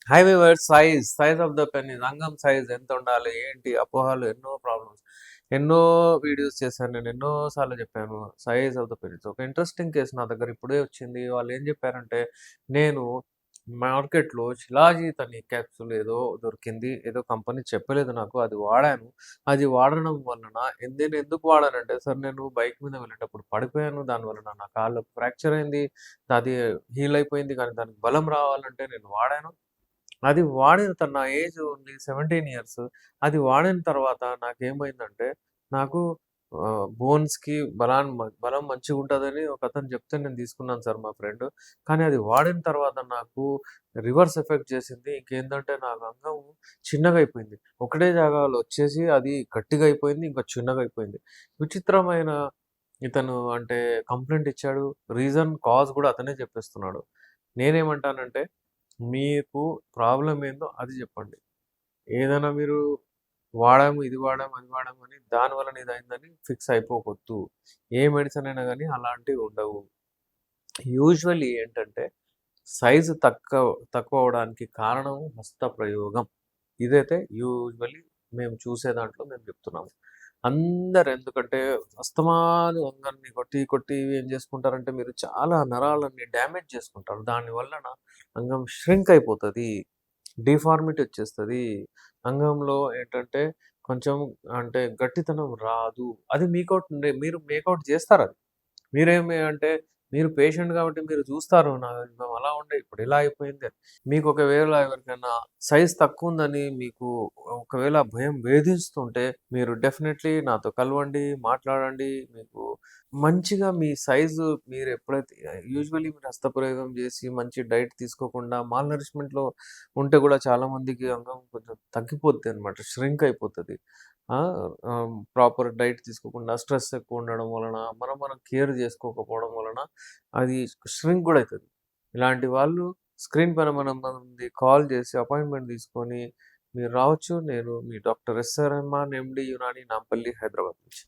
High viewers, size of the pen అంగం size ఎంత ఉండాలి, ఏంటి అపోహలు, ఎన్నో ప్రాబ్లమ్స్, ఎన్నో వీడియోస్ చేశాను నేను, ఎన్నో సార్లు చెప్పాను. సైజ్ ఆఫ్ ద పెన్ ఒక ఇంట్రెస్టింగ్ కేసు నా దగ్గర ఇప్పుడే వచ్చింది. వాళ్ళు ఏం చెప్పారంటే, నేను మార్కెట్లో శిలాజీత్ అని క్యాప్సూల్ ఏదో దొరికింది, ఏదో కంపెనీ చెప్పలేదు నాకు, అది వాడాను. అది వాడడం వలన నేను ఎందుకు వాడానంటే, సార్ నేను బైక్ మీద వెళ్ళేటప్పుడు పడిపోయాను, దాని వలన నా కాళ్ళు ఫ్రాక్చర్ అయింది, అది హీల్ అయిపోయింది, కానీ దానికి బలం రావాలంటే నేను వాడాను. అది వాడిన నా ఏజ్ ఓన్లీ 17 ఇయర్స్. అది వాడిన తర్వాత నాకేమైందంటే, నాకు బోన్స్‌కి బలం మంచిగుంటదని ఒకతను చెప్తే నేను తీసుకున్నాను సార్, మా ఫ్రెండ్. కానీ అది వాడిన తర్వాత నాకు రివర్స్ ఎఫెక్ట్ చేసింది. ఇంకేందంటే నాకు అంగం చిన్నగయిపోయింది. ఒకటే జాగాలో వచ్చేసి అది గట్టిగా అయిపోయింది. ఇంకా చిన్నగా అయిపోయింది. విచిత్రమైన ఇతను అంటే కంప్లెయింట్ ఇచ్చాడు. కాజ్ కూడా అతనే చెప్పేస్తున్నాడు. నేనేమంటానంటే, మీకు ప్రాబ్లమ్ ఏందో అది జెప్పండి. ఏదైనా మీరు వాడాము, ఇది వాడాము, అది వాడాము అని దాని వలన ఇదయిందని ఫిక్స్ అయిపోకొద్దు. ఏ మెడిసిన్ అయినా గాని అలాంటివి ఉండవు. యూజువల్లీ ఏంటంటే సైజు తక్కువవ్వడానికి కారణం హస్తప్రయోగం. ఇదైతే యూజువల్లీ మేము చూసే దాంట్లో మేము చెప్తున్నాము. అందరూ ఎందుకంటే అస్తమాను అంగాన్ని కొట్టి, కొట్టి ఏం చేసుకుంటారంటే మీరు చాలా నరాలన్నీ డ్యామేజ్ చేసుకుంటారు. దాని వలన అంగం ష్రింక్ అయిపోతది. డిఫార్మిటీ వచ్చేస్తది. అంగంలో ఏంటంటే కొంచెం అంటే గట్టితనం రాదు. అది మీరు మేకౌట్ చేస్తారది. మీరేమి అంటే మీరు పేషెంట్ కాబట్టి మీరు చూస్తారు. నా అంగం అలా ఉండే ఇప్పుడు ఇలా అయిపోయింది అని. మీకు ఒకవేళ ఎవరికైనా సైజ్ తక్కువుందని మీకు ఒకవేళ భయం వేధిస్తుంటే మీరు డెఫినైట్‌లీ నాతో కలవండి, మాట్లాడండి. మీకు మంచిగా మీ సైజు మీరు ఎప్పుడైతే యూజువల్లీ మీరు హస్తప్రయోగం చేసి మంచి డైట్ తీసుకోకుండా మాల్ నరిష్మెంట్‌లో ఉంటే కూడా చాలామందికి అంగం కొంచెం తగ్గిపోద్దనమాట. ష్రింక్ అయిపోతది. ఆ! ప్రాపర్ డైట్ తీసుకోకుండా స్ట్రెస్ ఎక్కువ ఉండడం వలన, మనం కేర్ చేసుకోకపోవడం వలన అది ష్రింక్ గూడా అయితది. ఇలాంటి వాళ్ళు స్క్రీన్ పైన మనది కాల్ చేసి అపాయింట్‌మెంట్ తీసుకొని మీరు రావచ్చు. నేను మీ డాక్టర్ ఎస్.ఆర్. రెహమాన్ ఎండీ యునాని నాంపల్లి హైదరాబాద్ నుంచి.